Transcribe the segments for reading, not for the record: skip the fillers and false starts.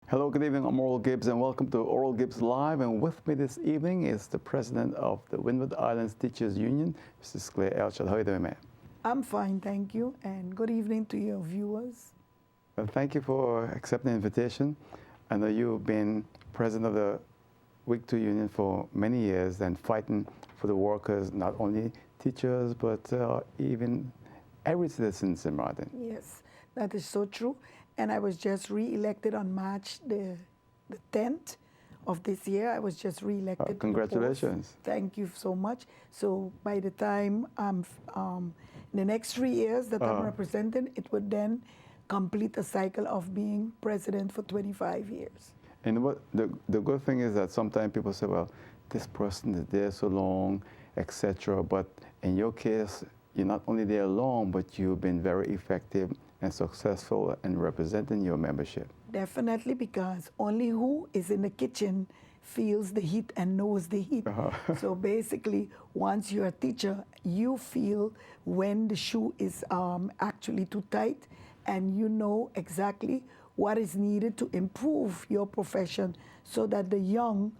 Hello, good evening. I'm Oral Gibbes, and welcome to Oral Gibbes Live. And with me this evening is the president of the Windward Islands Teachers Union, Mrs. Claire Elshot. How are you doing, ma'am? I'm fine, thank you, and good evening to your viewers. Well, thank you for accepting the invitation. I know you've been president of the Week 2 Union for many years and fighting for the workers, not only teachers, but even every citizen in Martin. Yes, that is so true. And I was just re-elected on March the 10th of this year. I was just re-elected. Congratulations. Thank you so much. So by the time I'm in the next 3 years that I'm representing, it would then complete a cycle of being president for 25 years. And what the good thing is that sometimes people say, well, this person is there so long, etc. But in your case, you're not only there long, but you've been very effective and successful in representing your membership. Definitely, because only who is in the kitchen feels the heat and knows the heat. So basically, once you're a teacher, you feel when the shoe is actually too tight, and you know exactly what is needed to improve your profession so that the young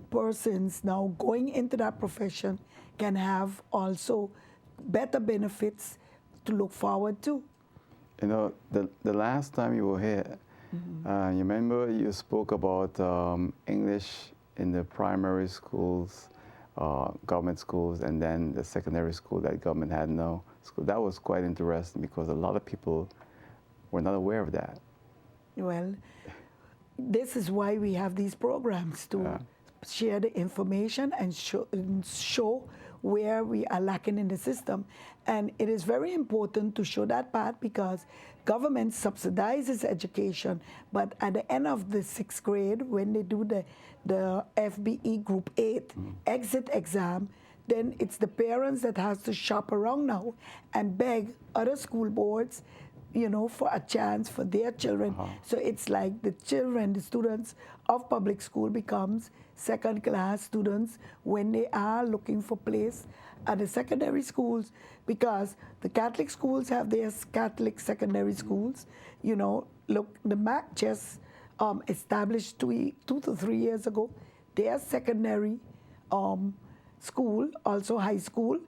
persons now going into that profession can have also better benefits to look forward to. You know, the last time you were here, you remember you spoke about English in the primary schools, government schools, and then the secondary school that government had no school. That was quite interesting because a lot of people were not aware of that. Well, this is why we have these programs to share the information and show where we are lacking in the system. And it is very important to show that part because government subsidizes education, but at the end of the 6th grade, when they do the FBE Group 8 exit exam, then it's the parents that has to shop around now and beg other school boards, you know, for a chance for their children. So it's like the children, the students of public school becomes second-class students when they are looking for place at the secondary schools, because the Catholic schools have their Catholic secondary schools. You know, look, the MAC just established 2 to 3 years ago their secondary school, also high school,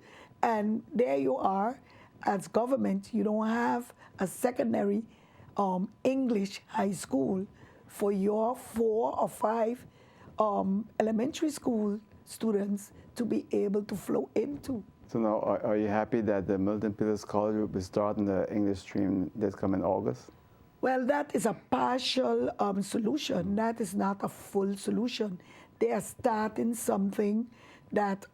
and there you are. As government, you don't have a secondary English high school for your 4 or 5 elementary school students to be able to flow into. So now, are you happy that the Milton Peters College will be starting the English stream this coming August? Well, that is a partial solution. That is not a full solution. They are starting something that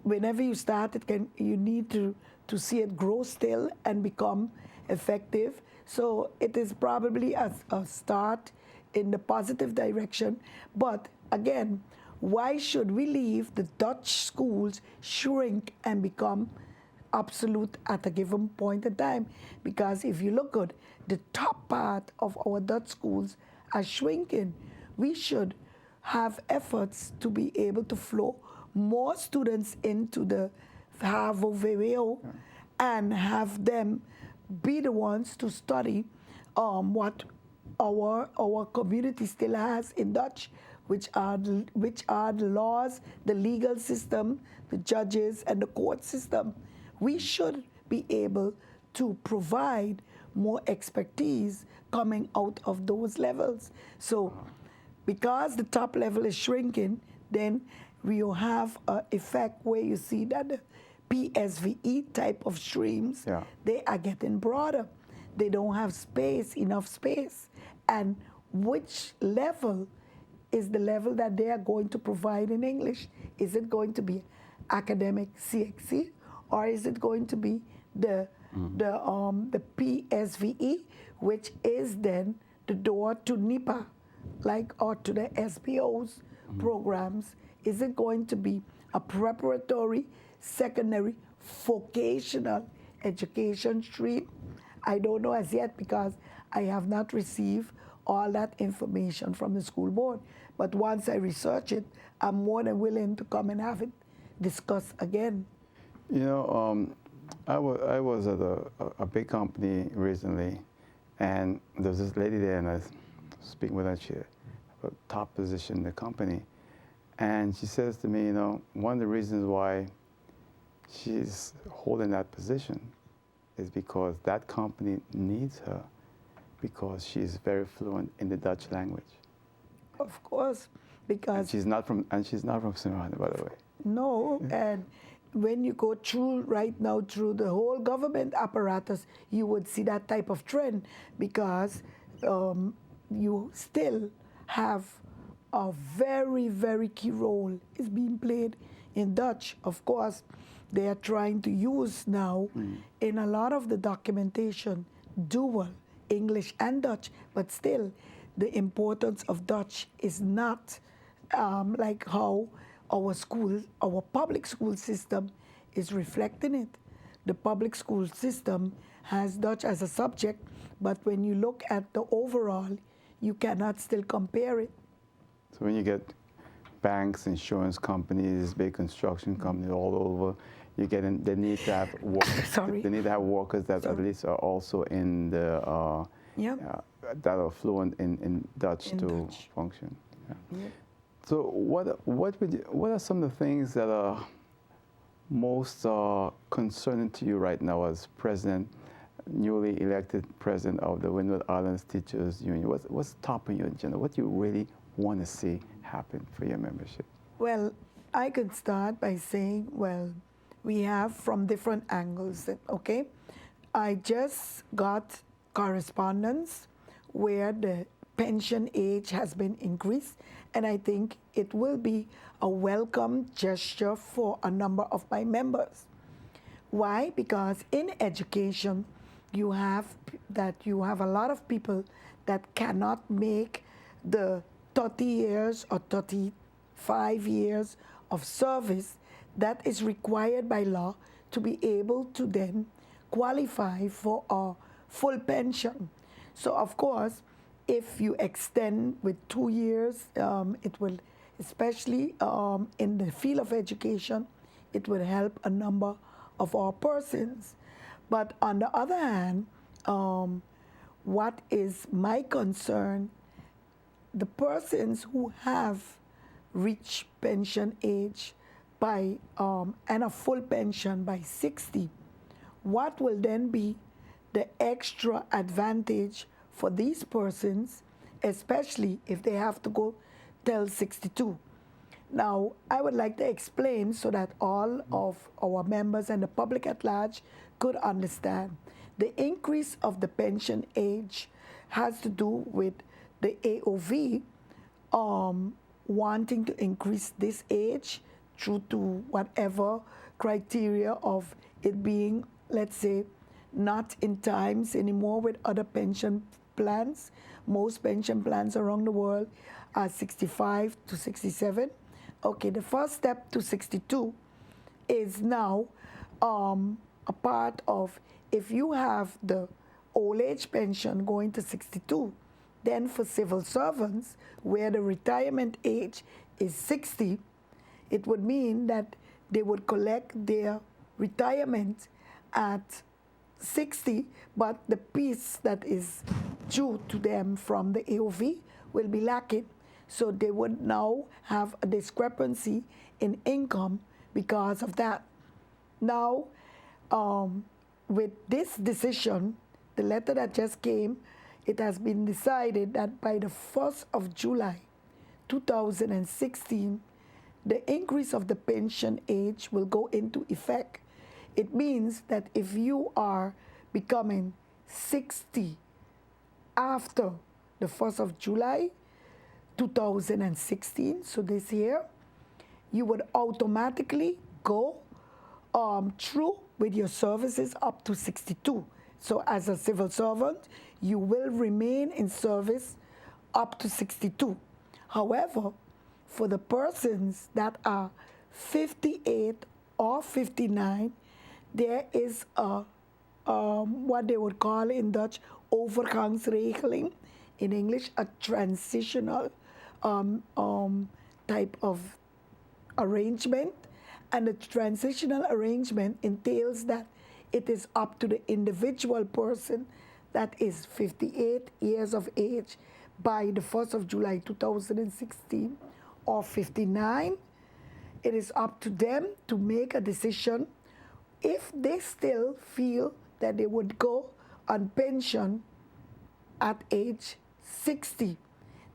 whenever you start, you need to see it grow still and become effective. So it is probably a start in the positive direction. But again, why should we leave the Dutch schools shrink and become obsolete at a given point in time? Because if you look good, the top part of our Dutch schools are shrinking. We should have efforts to be able to flow more students into the HAVO-VWO and have them be the ones to study what our community still has in Dutch, which are the laws, the legal system, the judges, and the court system. We should be able to provide more expertise coming out of those levels. So because the top level is shrinking, then we will have an effect where you see that the PSVE type of streams, they are getting broader. They don't have enough space. And which level is the level that they are going to provide in English? Is it going to be academic CXC, or is it going to be the PSVE, which is then the door to NIPA, or to the SPO's programs? Is it going to be a preparatory, secondary, vocational education stream? I don't know as yet because I have not received all that information from the school board. But once I research it, I'm more than willing to come and have it discussed again. You know, I was at a big company recently, and there was this lady there, and I speaking with her, she had a top position in the company. And she says to me, you know, one of the reasons why she's holding that position is because that company needs her because she's very fluent in the Dutch language. Of course, because And she's not from Smyrna, by the way. no, and when you go through right now through the whole government apparatus, you would see that type of trend because you still have a very, very key role is being played in Dutch. Of course, they are trying to use now in a lot of the documentation dual English and Dutch, but still the importance of Dutch is not like how our public school system is reflecting it. The public school system has Dutch as a subject, but when you look at the overall, you cannot still compare it. So when you get banks, insurance companies, big construction companies all over, you get in, they need to have Sorry. They need to have workers that at least are also in the that are fluent in Dutch In to Dutch. function. Yeah. Yeah. So what are some of the things that are most concerning to you right now as president, newly elected president of the Windward Islands Teachers Union? What's top on your agenda? What do you really want to see happen for your membership? Well, I could start by saying, well, we have from different angles, okay? I just got correspondence where the pension age has been increased, and I think it will be a welcome gesture for a number of my members. Why? Because in education, you have a lot of people that cannot make the 30 years or 35 years of service that is required by law to be able to then qualify for a full pension. So of course, if you extend with 2 years, it will, especially in the field of education, it will help a number of our persons. But on the other hand, what is my concern, the persons who have reached pension age by and a full pension by 60, what will then be the extra advantage for these persons, especially if they have to go till 62? Now, I would like to explain so that all of our members and the public at large could understand. The increase of the pension age has to do with the AOV wanting to increase this age due to whatever criteria of it being, let's say, not in times anymore with other pension plans. Most pension plans around the world are 65 to 67. Okay, the first step to 62 is now a part of, if you have the old age pension going to 62, then for civil servants, where the retirement age is 60, it would mean that they would collect their retirement at 60, but the piece that is due to them from the AOV will be lacking. So they would now have a discrepancy in income because of that. Now, with this decision, the letter that just came, it has been decided that by the 1st of July 2016, the increase of the pension age will go into effect. It means that if you are becoming 60 after the 1st of July 2016, so this year, you would automatically go through with your services up to 62. So as a civil servant, you will remain in service up to 62. However, for the persons that are 58 or 59, there is a what they would call in Dutch overgangsregeling, in English a transitional type of arrangement. And the transitional arrangement entails that it is up to the individual person that is 58 years of age by the 1st of July 2016 or 59, it is up to them to make a decision. If they still feel that they would go on pension at age 60,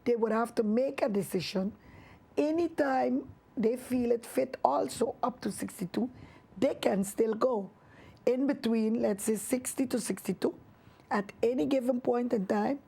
they would have to make a decision. Anytime they feel it fit, also up to 62, they can still go. In between, let's say 60 to 62, at any given point in time,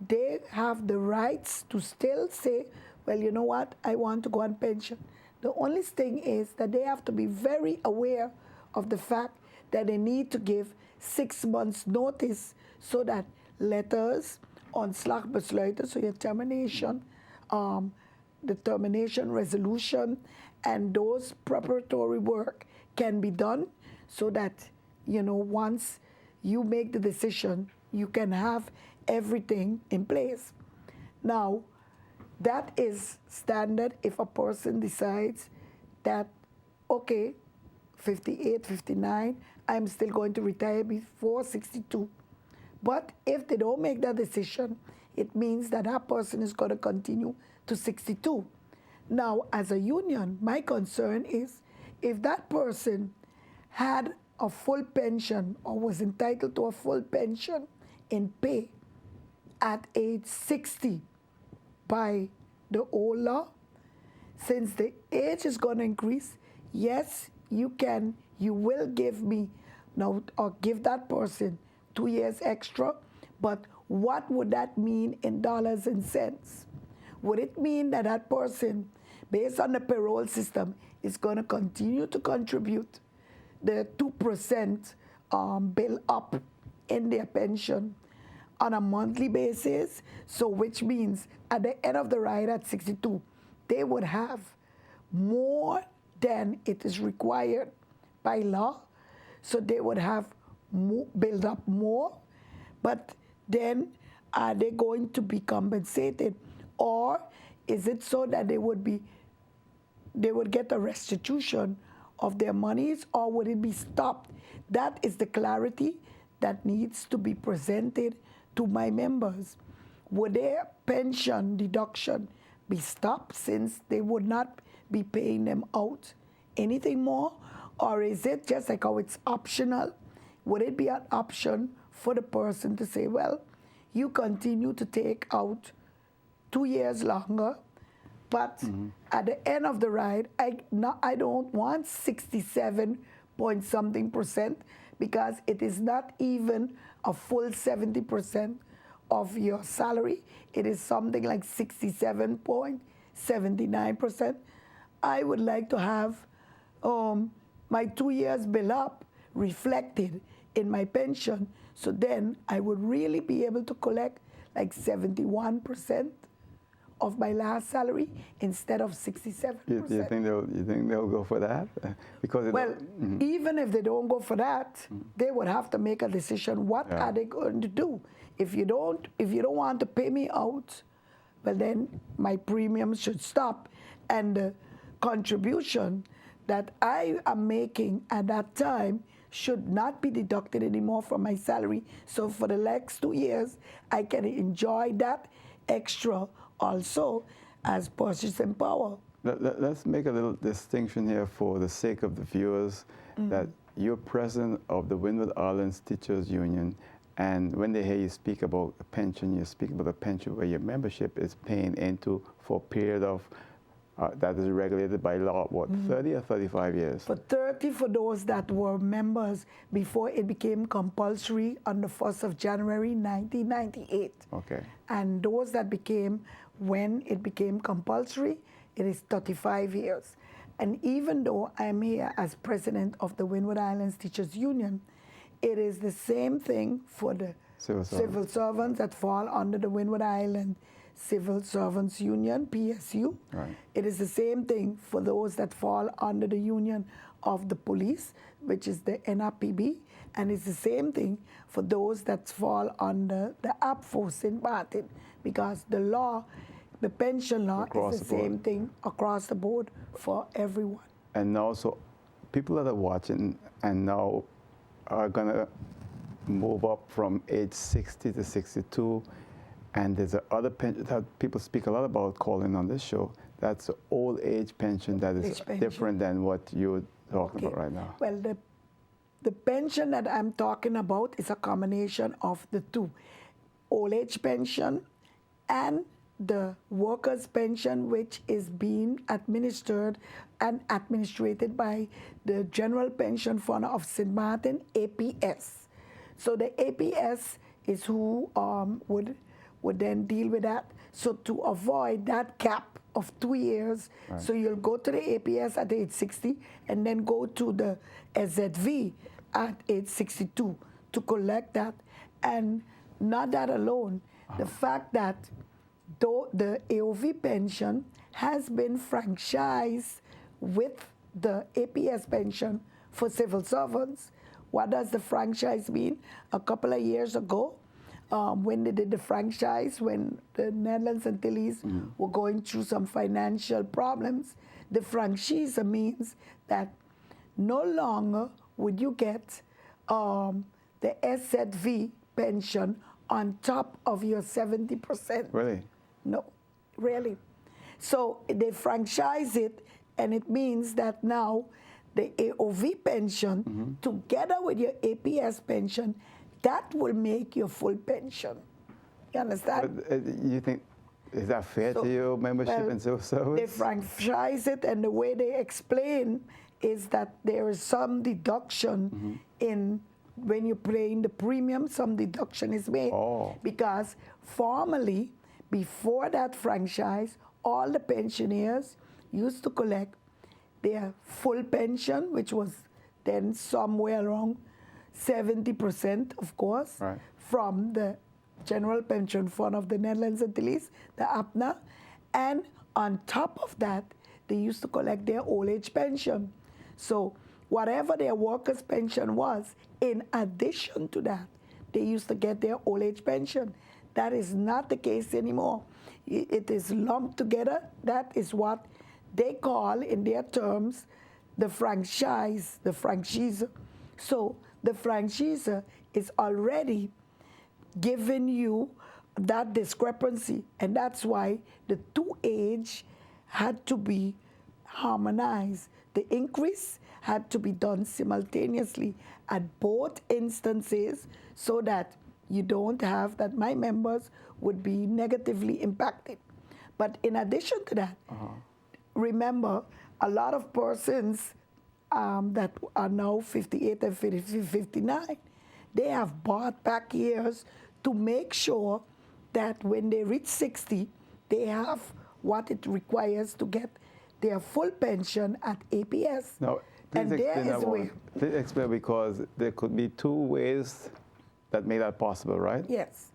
they have the rights to still say, well, you know what, I want to go on pension. The only thing is that they have to be very aware of the fact that they need to give 6 months notice so that letters, ontslagbesluiten, so your termination, the termination resolution, and those preparatory work can be done so that, you know, once you make the decision, you can have everything in place. Now, that is standard if a person decides that, okay, 58, 59, I'm still going to retire before 62. But if they don't make that decision, it means that that person is going to continue to 62. Now, as a union, my concern is if that person had a full pension or was entitled to a full pension in pay at age 60 by the old law, since the age is going to increase, yes, you will give me now or give that person 2 years extra, but what would that mean in dollars and cents? Would it mean that that person, based on the payroll system, is going to continue to contribute the 2% bill up in their pension on a monthly basis? So which means at the end of the ride at 62, they would have more than it is required by law. So they would have build up more, but then are they going to be compensated? Or is it so that they would get a restitution of their monies, or would it be stopped? That is the clarity that needs to be presented to my members. Would their pension deduction be stopped since they would not be paying them out anything more? Or is it just like how it's optional? Would it be an option for the person to say, well, you continue to take out 2 years longer, but at the end of the ride, I don't want 67 point something percent, because it is not even a full 70% of your salary. It is something like 67.79%. I would like to have my 2 years bill up reflected in my pension, so then I would really be able to collect like 71% of my last salary instead of 67%. You think they'll go for that? Because even if they don't go for that, they would have to make a decision. What are they going to do? If you don't want to pay me out, well then my premiums should stop, and the contribution that I am making at that time should not be deducted anymore from my salary. So for the next 2 years, I can enjoy that extra also as purchasing power. Let's make a little distinction here for the sake of the viewers, that you're president of the Windward Islands Teachers Union, and when they hear you speak about a pension, you speak about a pension where your membership is paying into for a period of that is regulated by law, 30 or 35 years? For 30 for those that were members before it became compulsory on the 1st of January 1998. Okay. And those that became, when it became compulsory, it is 35 years. And even though I'm here as president of the Windward Islands Teachers Union, it is the same thing for the civil servants that fall under the Windward Island Civil Servants Union, PSU. Right. It is the same thing for those that fall under the Union of the Police, which is the NRPB, and it's the same thing for those that fall under the APFO St. Martin, because the law, the pension law, is the same thing across the board for everyone. And now, so people that are watching and now are going to move up from age 60 to 62, And there's a other pension that people speak a lot about calling on this show. That's the old age pension that is different than what you're talking about right now. Well, the pension that I'm talking about is a combination of the two, old age pension and the workers' pension, which is being administered and administrated by the General Pension Fund of St. Martin, APS. So the APS is who would then deal with that. So to avoid that gap of 2 years, so you'll go to the APS at age 60 and then go to the SZV at age 62 to collect that. And not that alone, the fact that though the AOV pension has been franchised with the APS pension for civil servants. What does the franchise mean? A couple of years ago, when they did the franchise, when the Netherlands Antilles were going through some financial problems, the franchise means that no longer would you get the SZV pension on top of your 70%. Really? No, really. So they franchise it, and it means that now the AOV pension, together with your APS pension, that will make your full pension. You understand? But, you think, is that fair to your membership in civil service? They franchise it, and the way they explain is that there is some deduction in when you're paying the premium, some deduction is made. Because formerly, before that franchise, all the pensioners used to collect their full pension, which was then somewhere around 70%, of course, from the General Pension Fund of the Netherlands Antilles, the APNA. And on top of that, they used to collect their old age pension. So whatever their workers' pension was, in addition to that, they used to get their old age pension. That is not the case anymore. It is lumped together. That is what they call, in their terms, the franchise, the franchisor. So the franchisor is already giving you that discrepancy, and that's why the two age had to be harmonized. The increase had to be done simultaneously at both instances so that you don't have that my members would be negatively impacted. But in addition to that, remember, a lot of persons that are now 58 and 59, they have bought back years to make sure that when they reach 60, they have what it requires to get their full pension at APS. Now, please explain that one. Please explain, because there could be two ways that make that possible, right? Yes.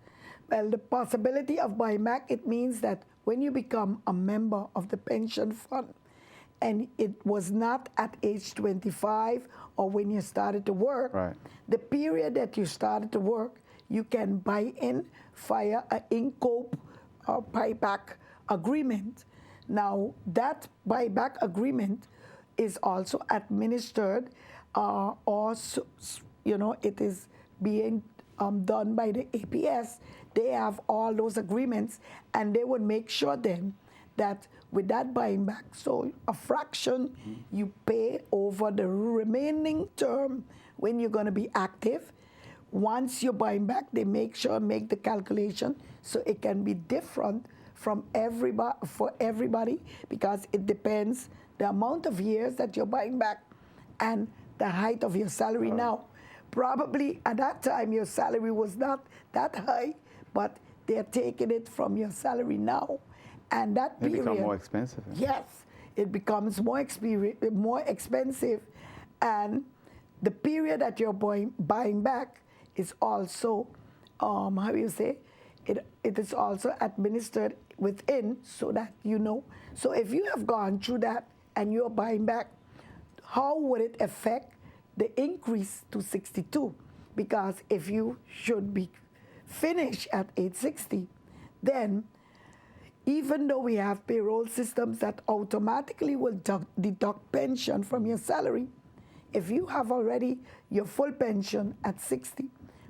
Well, the possibility of buying back, it means that when you become a member of the pension fund, and it was not at age 25 or when you started to work, the period that you started to work, you can buy in via an in-cope or buyback agreement. Now, that buyback agreement is also administered it is being done by the APS. They have all those agreements, and they would make sure then that with that buying back, so a fraction you pay over the remaining term when you're going to be active. Once you're buying back, they make the calculation so it can be different from everybody, because it depends the amount of years that you're buying back and the height of your salary now. Probably at that time your salary was not that high, but they're taking it from your salary now. And that period... It becomes more expensive. Yes, it becomes more expensive. And the period that you're buying back is also, it is also administered within, so that you know. So if you have gone through that and you're buying back, how would it affect the increase to 62? Because if you should be finished at age 60, then even though we have payroll systems that automatically will deduct pension from your salary, if you have already your full pension at 60,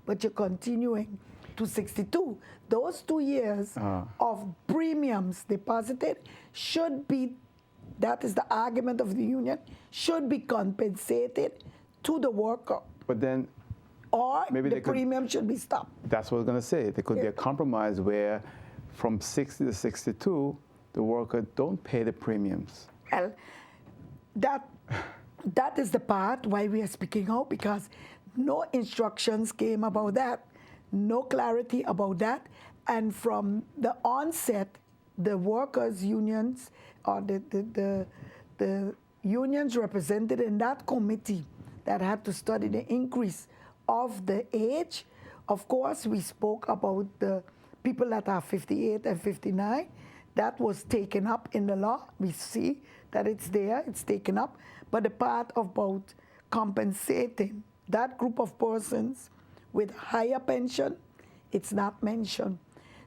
but you're continuing to 62. Those 2 years of premiums deposited should be, that is the argument of the union, should be compensated to the worker. But then Or maybe the they premium should be stopped. that's what I was going to say. There could be a compromise where from 60 to 62, the worker don't pay the premiums. Well, that is the part why we are speaking out, because no instructions came about that, no clarity about that, and from the onset, the workers' unions or the unions represented in that committee that had to study the increase of the age. Of course, we spoke about the people that are 58 and 59. That was taken up in the law. We see that it's there, it's taken up. But the part about compensating that group of persons with higher pension, it's not mentioned.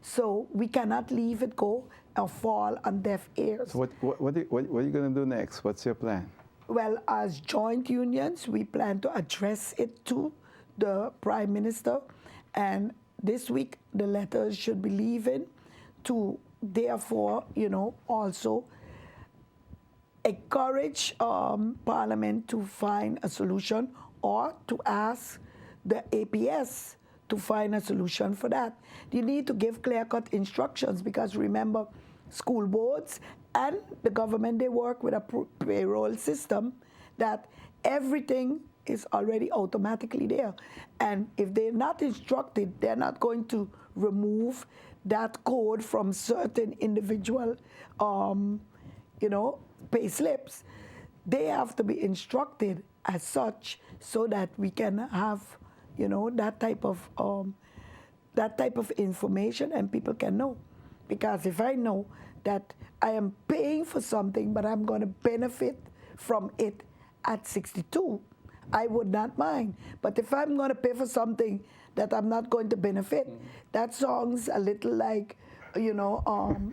So we cannot leave it go or fall on deaf ears. So what are you going to do next? What's your plan? Well, as joint unions, we plan to address it to the Prime Minister. And this week, the letters should be leaving to, therefore, also encourage Parliament to find a solution, or to ask the APS to find a solution for that. You need to give clear-cut instructions, because remember, school boards and the government, they work with a payroll system that everything is already automatically there. And if they're not instructed, they're not going to remove that code from certain individual, pay slips. They have to be instructed as such, so that we can have, that type of information, and people can know. Because if I know that I am paying for something, but I'm going to benefit from it at 62, I would not mind. But if I'm going to pay for something that I'm not going to benefit, that sounds a little like,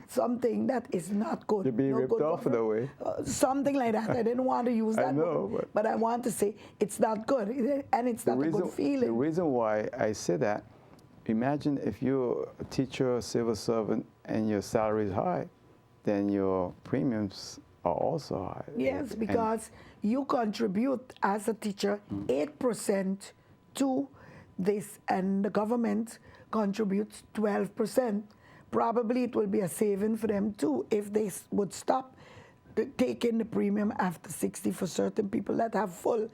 something that is not good. You're being ripped off in a way. Something like that. I didn't want to use that word, but I want to say it's not good, and it's not a good feeling. The reason why I say that, imagine if you're a teacher or civil servant and your salary is high, then your premiums are also high. Yes, because you contribute as a teacher 8% to this, and the government contributes 12%. Probably it will be a saving for them too if they would stop taking the premium after 60 for certain people that have full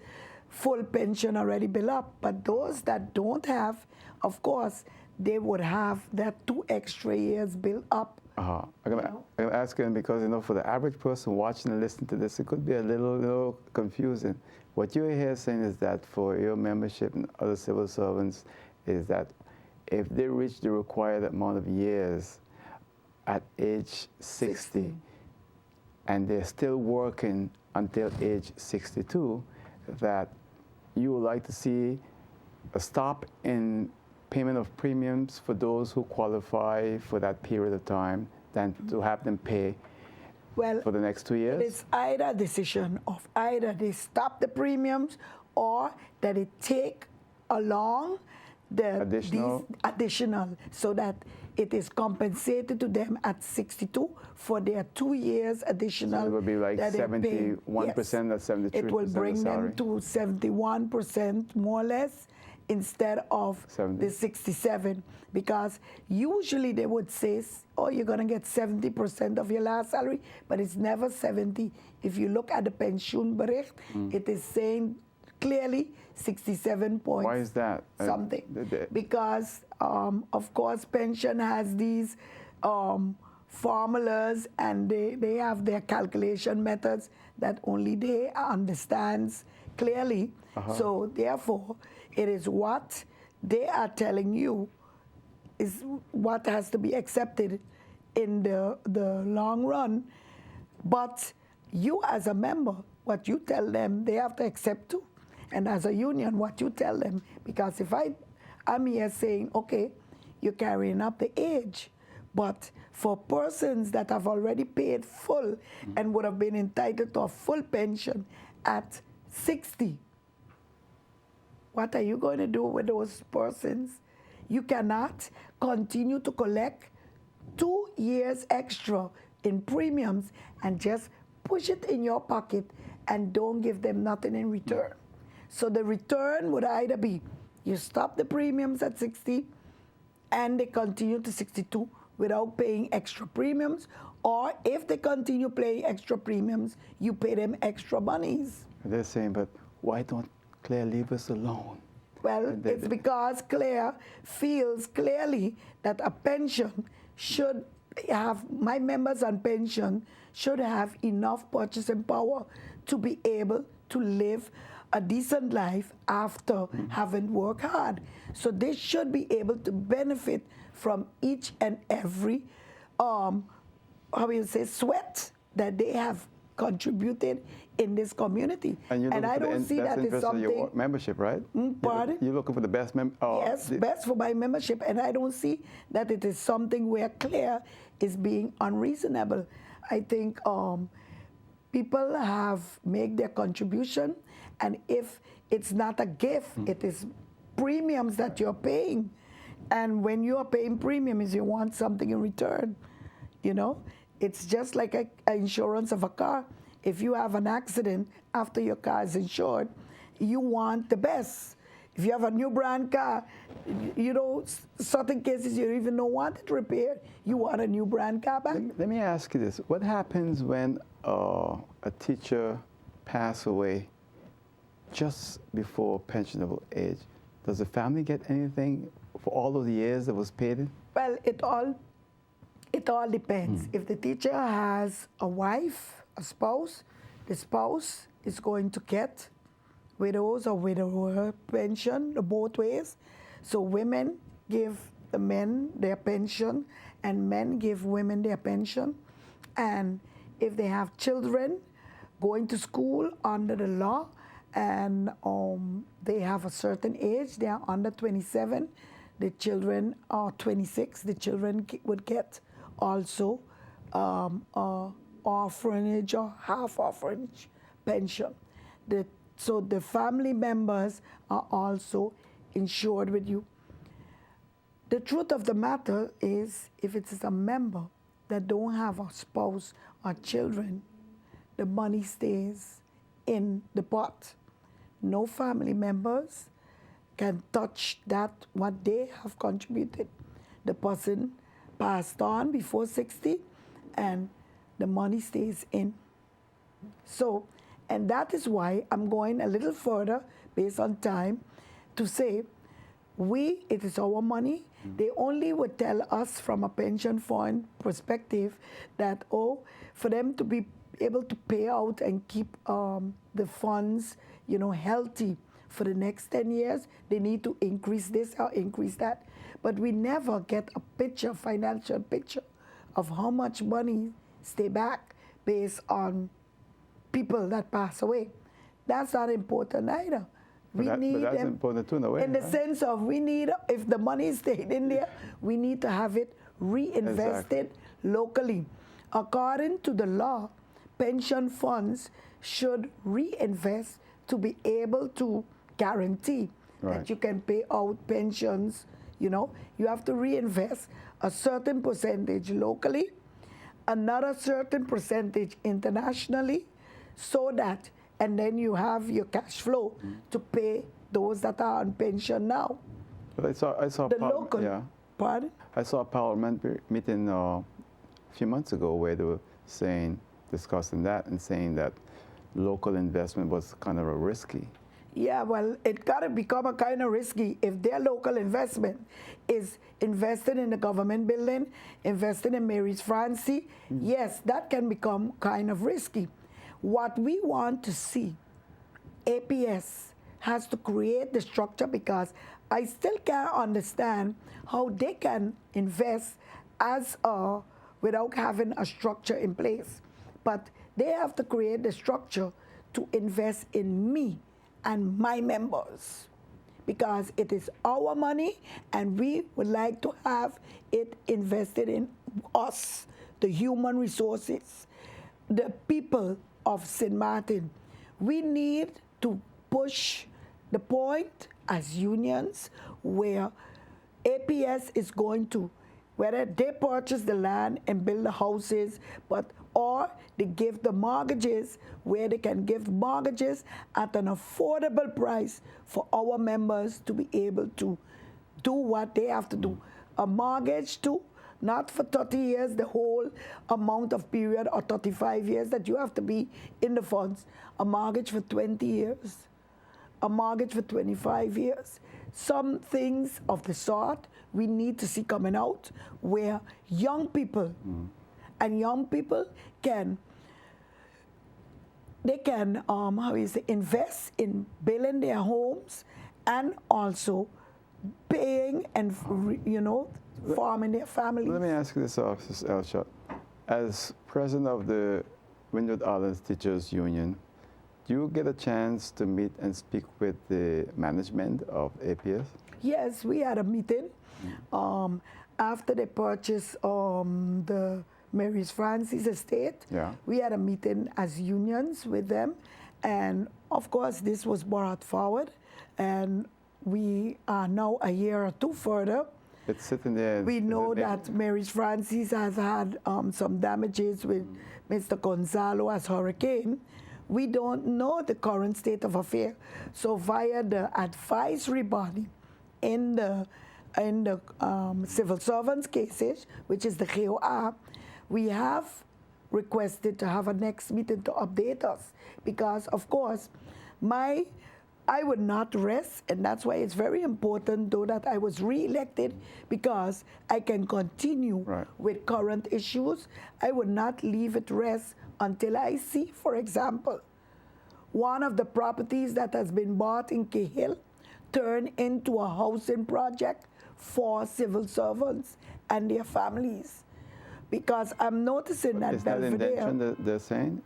pension already built up. But those that don't have, of course, they would have that 2 extra years built up. I'm gonna ask you, because for the average person watching and listening to this, it could be a little confusing. What you're here saying is that for your membership and other civil servants, is that if they reach the required amount of years at age 60 and they're still working until age 62, that you would like to see a stop in payment of premiums for those who qualify for that period of time than to have them pay for the next 2 years? It's either a decision of either they stop the premiums, or that it take along these additional, so that it is compensated to them at 62 for their 2 years additional. So it would be like 71% or 73%. It will bring them to 71% more or less, instead of 70. the 67, because usually they would say, oh, you're going to get 70% of your last salary, but it's never 70. If you look at the pensioenbericht, it is saying clearly 67 points. Why is that? Something. Because, of course, pension has these formulas, and they have their calculation methods that only they understands clearly. So therefore, it is what they are telling you is what has to be accepted in the long run. But you as a member, what you tell them, they have to accept too. And as a union, what you tell them. Because if I'm here saying, okay, you're carrying up the age, but for persons that have already paid full and would have been entitled to a full pension at 60, what are you going to do with those persons You cannot continue to collect 2 years extra in premiums and just push it in your pocket and don't give them nothing in return. So the return would either be you stop the premiums at 60 and they continue to 62 without paying extra premiums, or if they continue paying extra premiums, you pay them extra monies. They're saying, but why don't Claire leave us alone? Well, it's because Claire feels clearly that a pension should have, my members on pension should have enough purchasing power to be able to live a decent life after having worked hard. So they should be able to benefit from each and every, how will you say, sweat that they have contributed in this community. And I don't see that as something. Your membership, right? Pardon? You're looking for the best Yes, best for my membership, and I don't see that it is something where Claire is being unreasonable. I think people have made their contribution, and if it's not a gift, it is premiums that you're paying. And when you are paying premiums, you want something in return. You know, it's just like an insurance of a car. If you have an accident after your car is insured, you want the best. If you have a new brand car, you know, certain cases you even don't want it repaired. You want a new brand car back. Let me ask you this. What happens when a teacher passes away just before pensionable age? Does the family get anything for all of the years that was paid in? Well, it all depends. If the teacher has a wife, a spouse, the spouse is going to get widows or widower pension both ways. So women give the men their pension and men give women their pension. And if they have children going to school under the law and they have a certain age, they are under 27, the children are 26, the children would get also orphanage or half orphanage pension. So the family members are also insured with you. The truth of the matter is, if it is a member that don't have a spouse or children, the money stays in the pot. No family members can touch that, what they have contributed. The person passed on before 60 and the money stays in. So, and that is why I'm going a little further based on time to say, it is our money. They only would tell us from a pension fund perspective that, for them to be able to pay out and keep the funds, healthy for the next 10 years, they need to increase this or increase that. But we never get a financial picture of how much money stay back based on people that pass away. That's not important either. But that's important too, in a way. In the sense of if the money stayed in there, we need to have it reinvested locally. According to the law, pension funds should reinvest to be able to guarantee that you can pay out pensions. You have to reinvest a certain percentage locally, another certain percentage internationally, so that, and then you have your cash flow to pay those that are on pension now. But I saw the local. Yeah. Pardon? I saw a parliament meeting a few months ago where they were discussing that and saying that local investment was kind of risky. Yeah, well, it got to become a kind of risky if their local investment is invested in the government building, invested in Mary's Francie. Yes, that can become kind of risky. What we want to see, APS has to create the structure, because I still can't understand how they can invest without having a structure in place. But they have to create the structure to invest in me and my members, because it is our money and we would like to have it invested in us, the human resources, the people of St. Martin. We need to push the point as unions where APS is going to, whether they purchase the land and build the houses, or they give the mortgages, where they can give mortgages at an affordable price for our members to be able to do what they have to do. A mortgage too, not for 30 years, the whole amount of period, or 35 years that you have to be in the funds. A mortgage for 20 years, a mortgage for 25 years. Some things of the sort we need to see coming out, where young people, and young people can, they can, invest in building their homes, and also paying and, farming their families. Let me ask you this, Officer Elshot. As president of the Windward Islands Teachers Union, do you get a chance to meet and speak with the management of APS? Yes, we had a meeting after they purchased the Mary's Francis estate. Yeah. We had a meeting as unions with them, and of course this was brought forward, and we are now a year or two further. It's sitting there. We know that Mary's Francis has had some damages with Mr. Gonzalo as hurricane. We don't know the current state of affairs. So via the advisory body in the civil servants cases, which is the GOA, we have requested to have a next meeting to update us, because of course I would not rest, and that's why it's very important, though, that I was re-elected, because I can continue with current issues. I would not leave it rest until I see, for example, one of the properties that has been bought in Cahill turn into a housing project for civil servants and their families. Because I'm noticing that Is that Belvedere, intention that they're saying?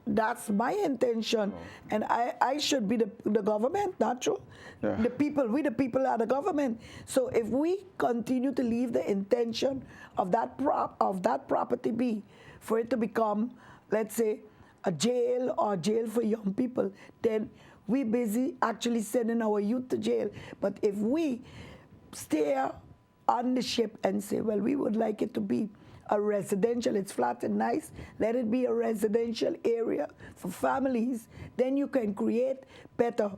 that's my intention, and I should be the government, not true? Yeah. The people, we the people are the government. So if we continue to leave the intention of that property be for it to become, let's say, a jail or jail for young people, then we busy actually sending our youth to jail. But if we stay on the ship and say, well, we would like it to be a residential, it's flat and nice, let it be a residential area for families, then you can create better,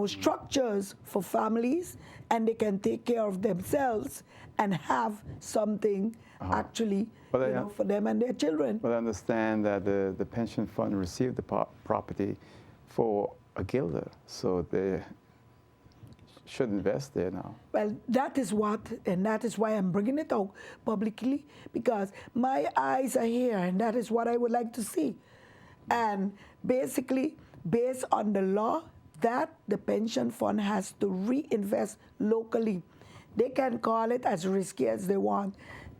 structures for families, and they can take care of themselves and have something actually for them and their children. But I understand that the pension fund received the property for a guilder, so they should invest there now. Well, that is why I'm bringing it out publicly, because my eyes are here, and that is what I would like to see. And basically, based on the law, that the pension fund has to reinvest locally. They can call it as risky as they want.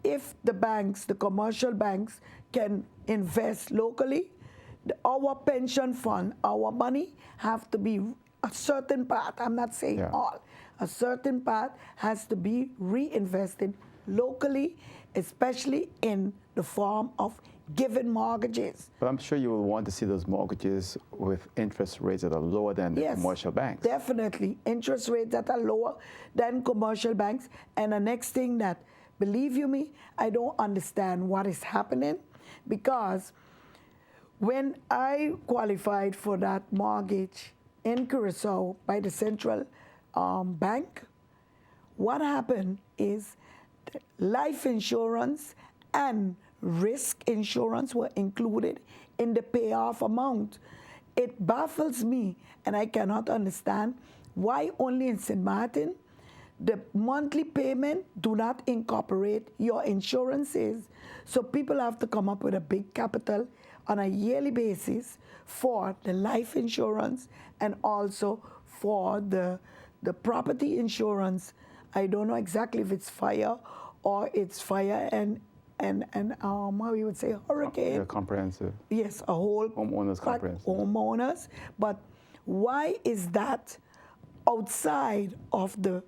If the banks, the commercial banks, can invest locally, our pension fund, our money have to be a certain part, I'm not saying all, a certain part has to be reinvested locally, especially in the form of given mortgages. But I'm sure you will want to see those mortgages with interest rates that are lower than the commercial banks. Definitely, interest rates that are lower than commercial banks. And the next thing that, believe you me, I don't understand what is happening, because when I qualified for that mortgage in Curacao by the Central Bank, what happened is life insurance and risk insurance were included in the payoff amount. It baffles me, and I cannot understand why only in St. Martin the monthly payment do not incorporate your insurances. So people have to come up with a big capital on a yearly basis for the life insurance and also for the property insurance. I don't know exactly if it's fire or it's fire and how you would say hurricane. Yeah, comprehensive. Yes, a whole homeowners comprehensive. Homeowners, but why is that outside of the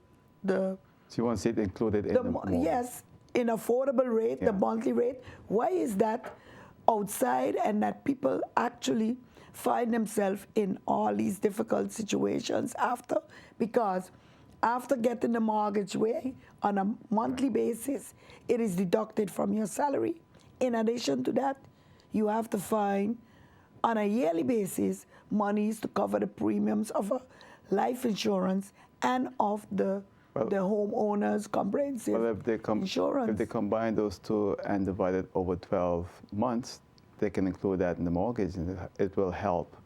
So you want to see it included in the yes, in affordable rate, the monthly rate. Why is that outside, and that people actually find themselves in all these difficult situations after? Because after getting the mortgage way on a monthly basis, it is deducted from your salary. In addition to that, you have to find on a yearly basis monies to cover the premiums of a life insurance and of the homeowner's comprehensive insurance. If they combine those two and divide it over 12 months, they can include that in the mortgage, and it will help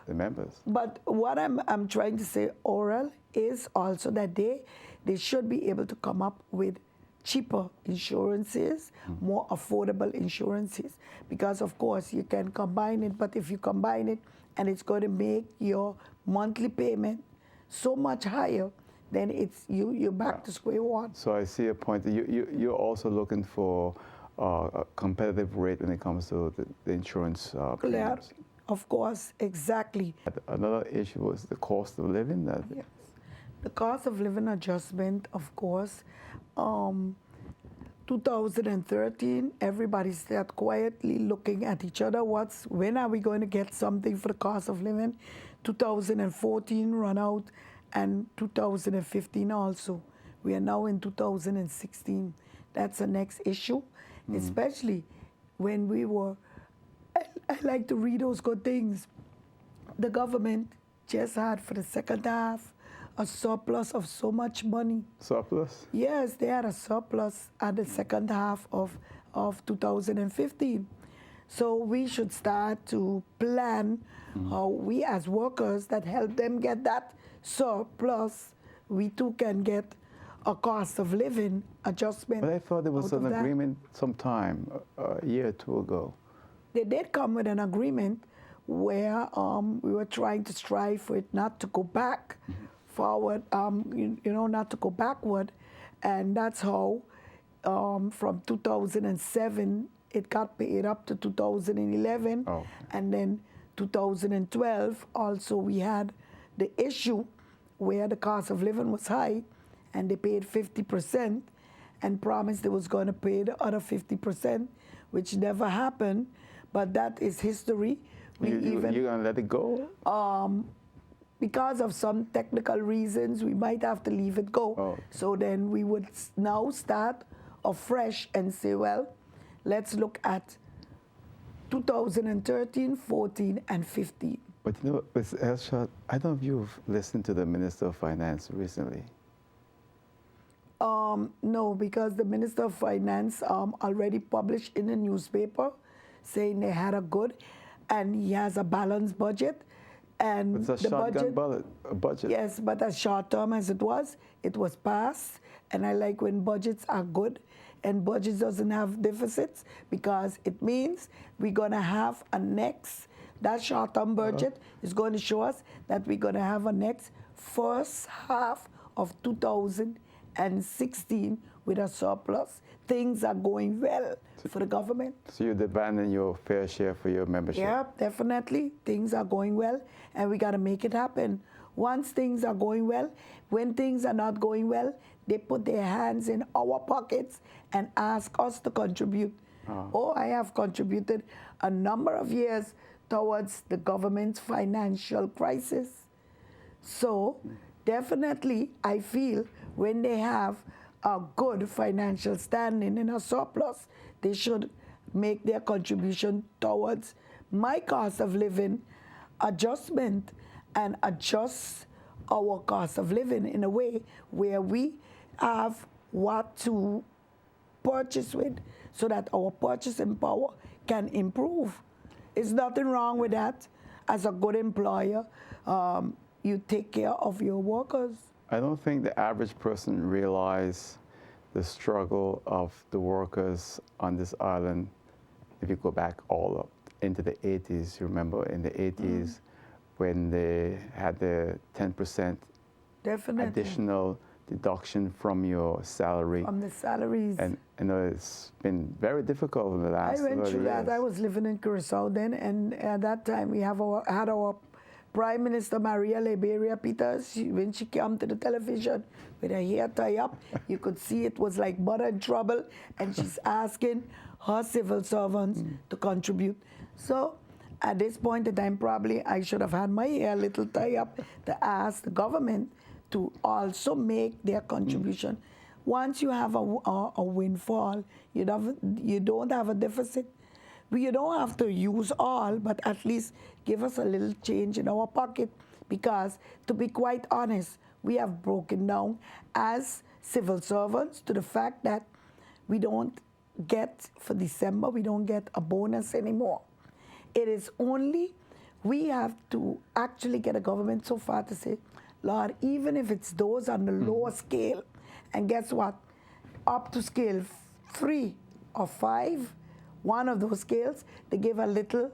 the members. But what I'm trying to say, Oral, is also that they should be able to come up with cheaper insurances, more affordable insurances, because of course you can combine it, but if you combine it and it's going to make your monthly payment so much higher, then you're back to square one. So I see a point. You're also looking for a competitive rate when it comes to the insurance premiums. Of course, exactly. Another issue was the cost of living. Yes. The cost of living adjustment, of course. 2013, everybody started quietly looking at each other. When are we going to get something for the cost of living? 2014 run out, and 2015 also. We are now in 2016. That's the next issue, especially when we were, I like to read those good things. The government just had for the second half a surplus of so much money. Surplus? Yes, they had a surplus at the second half of 2015. So we should start to plan how we as workers that help them get that surplus, we too can get a cost of living adjustment. But I thought there was an agreement sometime, a year or two ago. They did come with an agreement where we were trying to strive for it not to go back forward, not to go backward. And that's how from 2007, it got paid up to 2011. Oh. And then 2012, also we had the issue where the cost of living was high, and they paid 50% and promised they was going to pay the other 50%, which never happened. But that is history. You're going to let it go? Because of some technical reasons, we might have to leave it go. Oh, okay. So then we would now start afresh and say, well, let's look at 2013, 14, and 15. But you know, with Elshot, I don't know if you've listened to the Minister of Finance recently. No, because the Minister of Finance already published in the newspaper saying they had a good, and he has a balanced budget. And it's a shotgun budget. Yes, but as short term as it was passed. And I like when budgets are good and budgets doesn't have deficits, because it means we're going to have a next, that short term budget is going to show us that we're going to have a next first half of 2016 with a surplus. Things are going well for the government. So you're demanding your fair share for your membership? Yeah, definitely. Things are going well, and we got to make it happen. Once things are going well, when things are not going well, they put their hands in our pockets and ask us to contribute. I have contributed a number of years towards the government's financial crisis. So definitely, I feel when they have a good financial standing in a surplus, they should make their contribution towards my cost of living adjustment and adjust our cost of living in a way where we have what to purchase with, so that our purchasing power can improve. There's nothing wrong with that. As a good employer, you take care of your workers. I don't think the average person realizes the struggle of the workers on this island. If you go back all up into the 80s, you remember in the 80s when they had the 10% additional deduction from your salary. From the salaries. And you know, it's been very difficult in the last 30 years. I went through that. I was living in Curacao then, and at that time we had our Prime Minister Maria Liberia Peters. When she came to the television with her hair tie up, you could see it was like mother in trouble, and she's asking her civil servants to contribute. So at this point in time, probably I should have had my hair a little tie up to ask the government to also make their contribution. Once you have a windfall, you don't have a deficit. You don't have to use all, but at least give us a little change in our pocket, because to be quite honest, we have broken down as civil servants to the fact that we don't get, for December, we don't get a bonus anymore. It is only, we have to actually get a government so far to say, Lord, even if it's those on the lower scale, and guess what? Up to scale 3 or 5, one of those scales, they give a little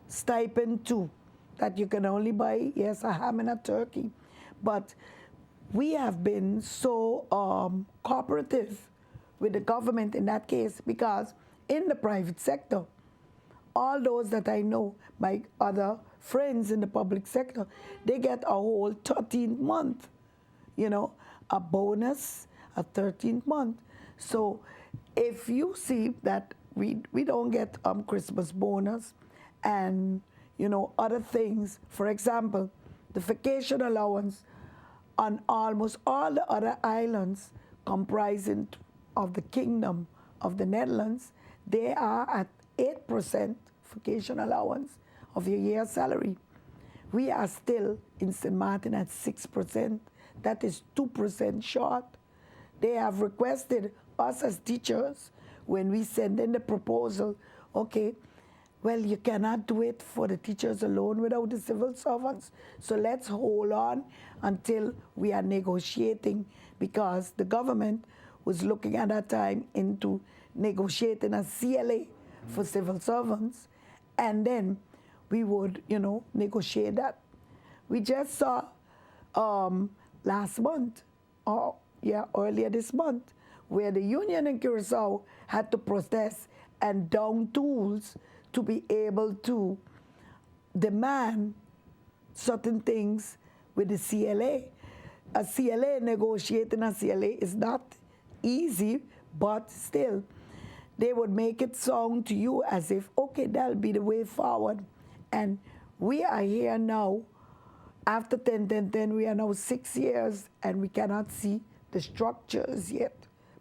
stipend too, that you can only buy, yes, a ham and a turkey. But we have been so cooperative with the government in that case, because in the private sector, all those that I know, my other friends in the public sector, they get a whole 13th month, a bonus, a 13th month. So if you see that we don't get Christmas bonus and, other things, for example, the vacation allowance on almost all the other islands comprising of the Kingdom of the Netherlands, they are at 8% vacation allowance of your year's salary. We are still in St. Martin at 6%. That is 2% short. They have requested us as teachers, when we send in the proposal, okay, well, you cannot do it for the teachers alone without the civil servants. So let's hold on until we are negotiating, because the government was looking at that time into negotiating a CLA for civil servants, and then we would, negotiate that. We just saw last month, earlier this month, where the union in Curacao had to protest and down tools to be able to demand certain things with the CLA. A CLA, negotiating a CLA is not easy, but still, they would make it sound to you as if, okay, that'll be the way forward. And we are here now, after 10-10-10, we are now 6 years, and we cannot see the structures yet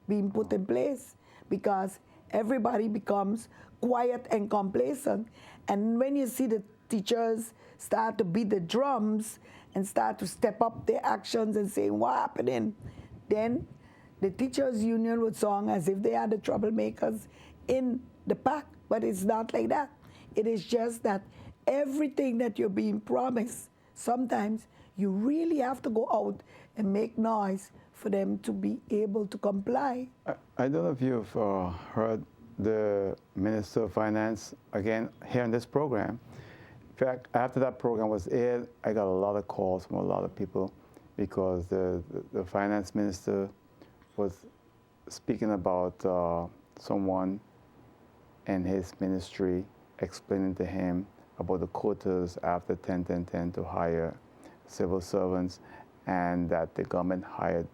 being put in place, because everybody becomes quiet and complacent. And when you see the teachers start to beat the drums and start to step up their actions and say, what's happening? Then the teachers' union would song as if they are the troublemakers in the pack, but it's not like that. It is just that everything that you're being promised, sometimes you really have to go out and make noise for them to be able to comply. I don't know if you've heard the Minister of Finance again here in this program. In fact, after that program was aired, I got a lot of calls from a lot of people, because the finance minister was speaking about someone in his ministry, explaining to him about the quotas after 10-10-10 to hire civil servants, and that the government hired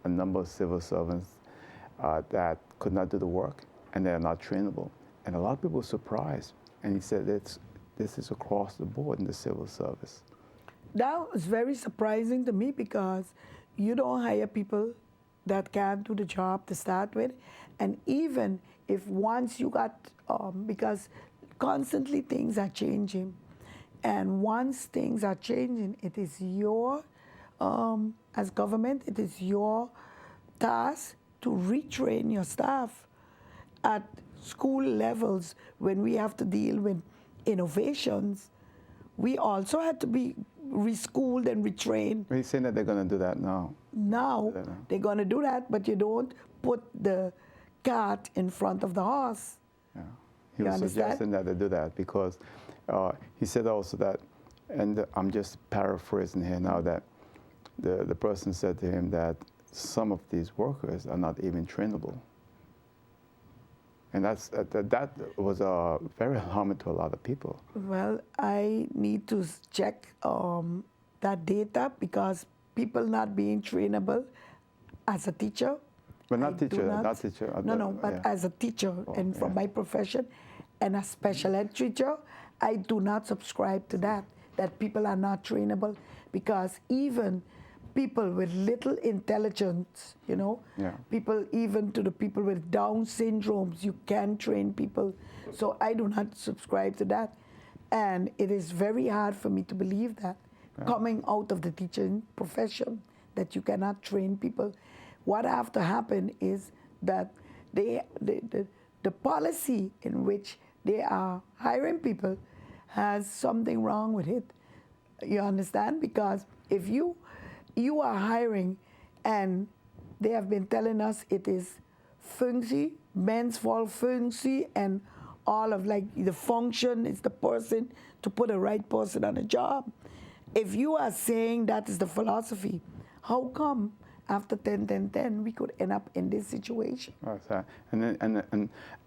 a number of civil servants that could not do the work, and they are not trainable. And a lot of people were surprised. And he said, this is across the board in the civil service. That was very surprising to me, because you don't hire people that can't do the job to start with. And even if once you got, because constantly things are changing. And once things are changing, it is your, as government, it is your task to retrain your staff. At school levels, when we have to deal with innovations, we also had to be reschooled and retrained. He's saying that they're going to do that now. Now, they're going to do that, but you don't put the cart in front of the horse. Yeah. He was suggesting that they do that, because he said also that, and I'm just paraphrasing here now, that the person said to him that some of these workers are not even trainable. And that was very alarming to a lot of people. Well, I need to check that data, because people not being trainable as a teacher. But not teacher. But yeah. As a teacher, and from my profession, and a special ed teacher, I do not subscribe to that people are not trainable, because even people with little intelligence, you know, Yeah. people, even to the people with Down syndromes, you can train people. So I do not subscribe to that. And it is very hard for me to believe that coming out of the teaching profession, that you cannot train people. What have to happen is that the policy in which they are hiring people has something wrong with it. You understand? Because if you are hiring, and they have been telling us it is functie, mensval functie, and all of like the function is the person to put the right person on a job. If you are saying that is the philosophy, how come after 10 we could end up in this situation? Right, so-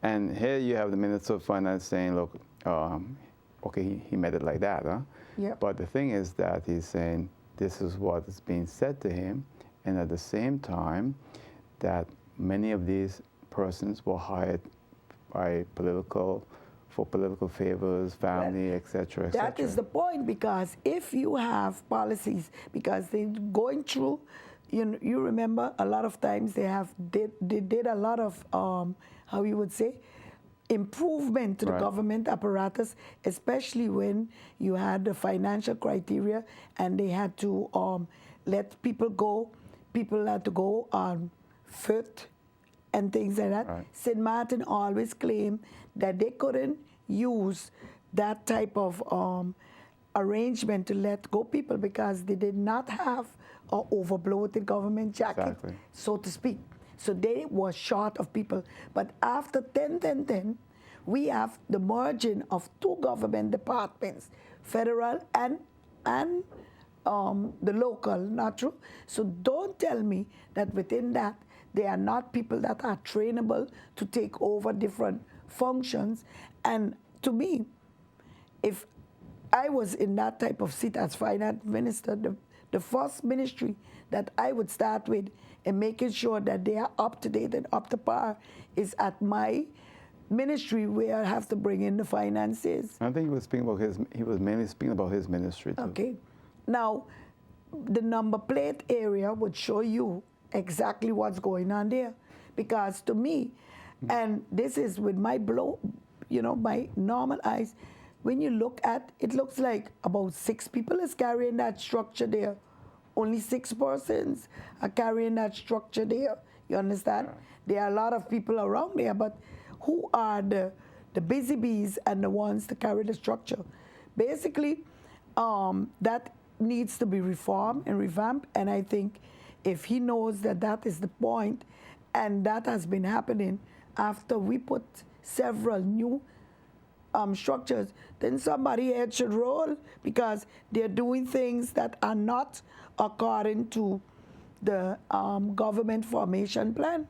and here you have the Minister of Finance saying, look, okay, he made it like that, huh? Yep. But the thing is that he's saying this is what is being said to him, and at the same time, that many of these persons were hired by for political favors, family, etc., etc. That is the point, because if you have policies, because they're going through, you remember a lot of times they did a lot of, how you would say, improvement to the Right. government apparatus, especially when you had the financial criteria and they had to let people go. People had to go on foot and things like that. Right. St. Martin always claimed that they couldn't use that type of arrangement to let go people because they did not have an overbloated government jacket, Exactly. so to speak. So they were short of people. But after 10, we have the merging of two government departments, federal and the local, not true? So don't tell me that within that, there are not people that are trainable to take over different functions. And to me, if I was in that type of seat as finance minister, the first ministry that I would start with and making sure that they are up to date and up to par is at my ministry, where I have to bring in the finances. I think he was speaking about he was mainly speaking about his ministry too. Okay. Now, the number plate area would show you exactly what's going on there. Because to me, and this is with my my normal eyes, when you look at, it looks like about 6 people is carrying that structure there. Only 6 persons are carrying that structure there. You understand? There are a lot of people around there, but who are the busy bees and the ones to carry the structure? Basically, that needs to be reformed and revamped, and I think if he knows that that is the point, and that has been happening after we put several new structures, then somebody head should roll, because they're doing things that are not according to the government formation plan.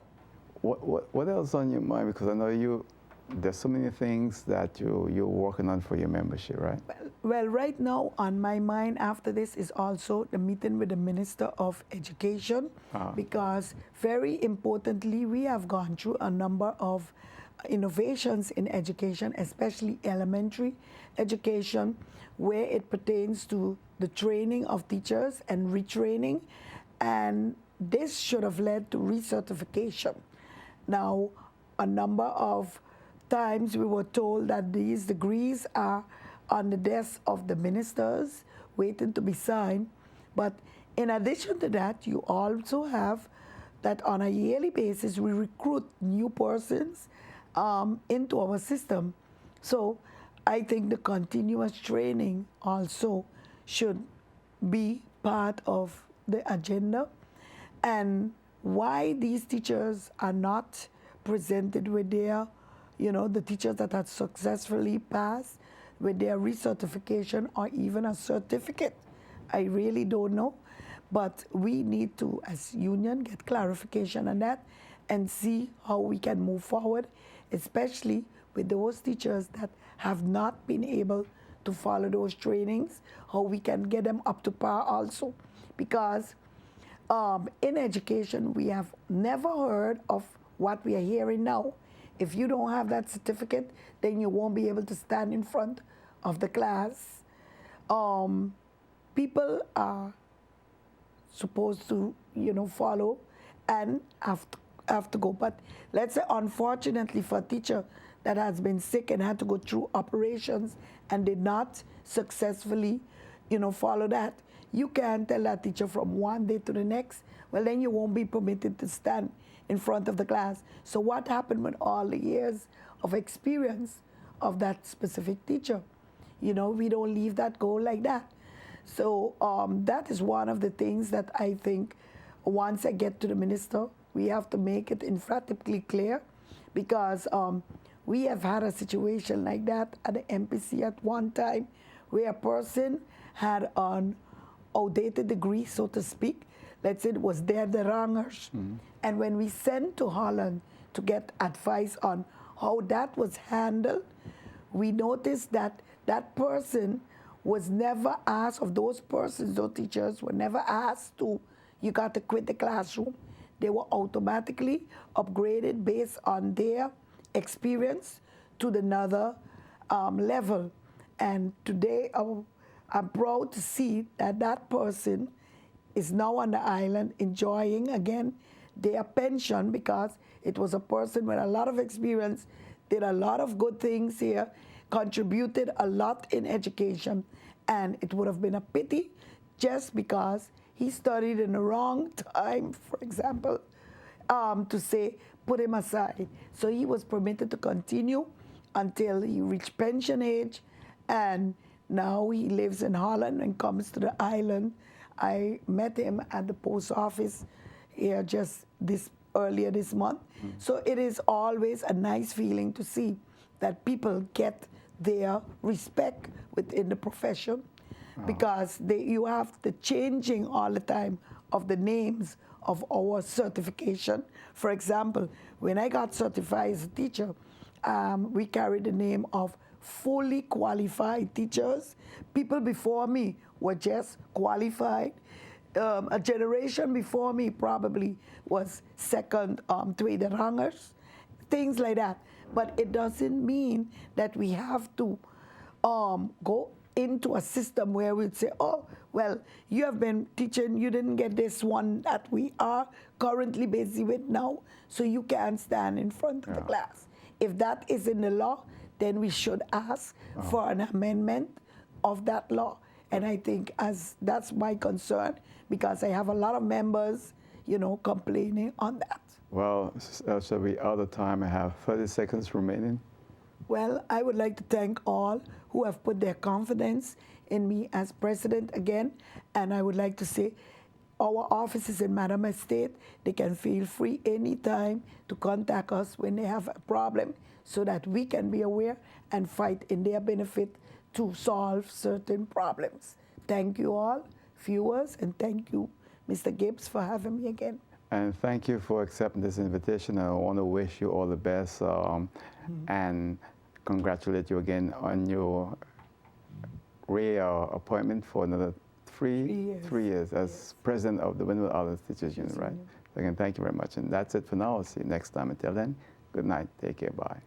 What else on your mind? Because I know there's so many things that you're working on for your membership, right? Well, right now on my mind after this is also the meeting with the Minister of Education, because very importantly, we have gone through a number of innovations in education, especially elementary education, where it pertains to the training of teachers and retraining, and this should have led to recertification. Now, a number of times we were told that these degrees are on the desk of the ministers waiting to be signed, but in addition to that, you also have that on a yearly basis we recruit new persons into our system. So I think the continuous training also should be part of the agenda. And why these teachers are not presented with their, the teachers that have successfully passed with their recertification or even a certificate, I really don't know. But we need to, as union, get clarification on that and see how we can move forward, especially with those teachers that have not been able to follow those trainings, how we can get them up to par also. Because in education, we have never heard of what we are hearing now. If you don't have that certificate, then you won't be able to stand in front of the class. People are supposed to, follow and have to go. But let's say, unfortunately, for a teacher that has been sick and had to go through operations and did not successfully, follow that, you can't tell that teacher from one day to the next, well, then you won't be permitted to stand in front of the class. So what happened with all the years of experience of that specific teacher? We don't leave that go like that. So that is one of the things that I think once I get to the minister, we have to make it emphatically clear, because we have had a situation like that at the MPC at one time, where a person had an outdated degree, so to speak. Let's say it was derde rangers. And when we sent to Holland to get advice on how that was handled, we noticed that that person was never asked, of those persons, those teachers were never asked to, you got to quit the classroom. They were automatically upgraded based on their experience to another level. And today, I'm proud to see that that person is now on the island enjoying again their pension, because it was a person with a lot of experience, did a lot of good things here, contributed a lot in education, and it would have been a pity just because he studied in the wrong time, for example, to say, put him aside. So he was permitted to continue until he reached pension age, and now he lives in Holland and comes to the island. I met him at the post office here just earlier this month. So it is always a nice feeling to see that people get their respect within the profession, because you have the changing all the time of the names of our certification. For example, when I got certified as a teacher, we carried the name of fully qualified teachers. People before me were just qualified. A generation before me probably was second tweede rangers, things like that. But it doesn't mean that we have to go into a system where we'd say, oh, well, you have been teaching, you didn't get this one that we are currently busy with now, so you can't stand in front of the class. If that is in the law, then we should ask for an amendment of that law. And I think that's my concern, because I have a lot of members, complaining on that. Well, shall we out of time? I have 30 seconds remaining. Well, I would like to thank all who have put their confidence in me as president again. And I would like to say, our offices in Madam Estate, they can feel free anytime to contact us when they have a problem, so that we can be aware and fight in their benefit to solve certain problems. Thank you all, viewers, and thank you, Mr. Gibbes, for having me again. And thank you for accepting this invitation. I want to wish you all the best and congratulate you again on your appointment for another three years as president of the Windward Islands Teachers Union, right? So again, thank you very much. And that's it for now. I'll see you next time. Until then, good night. Take care. Bye.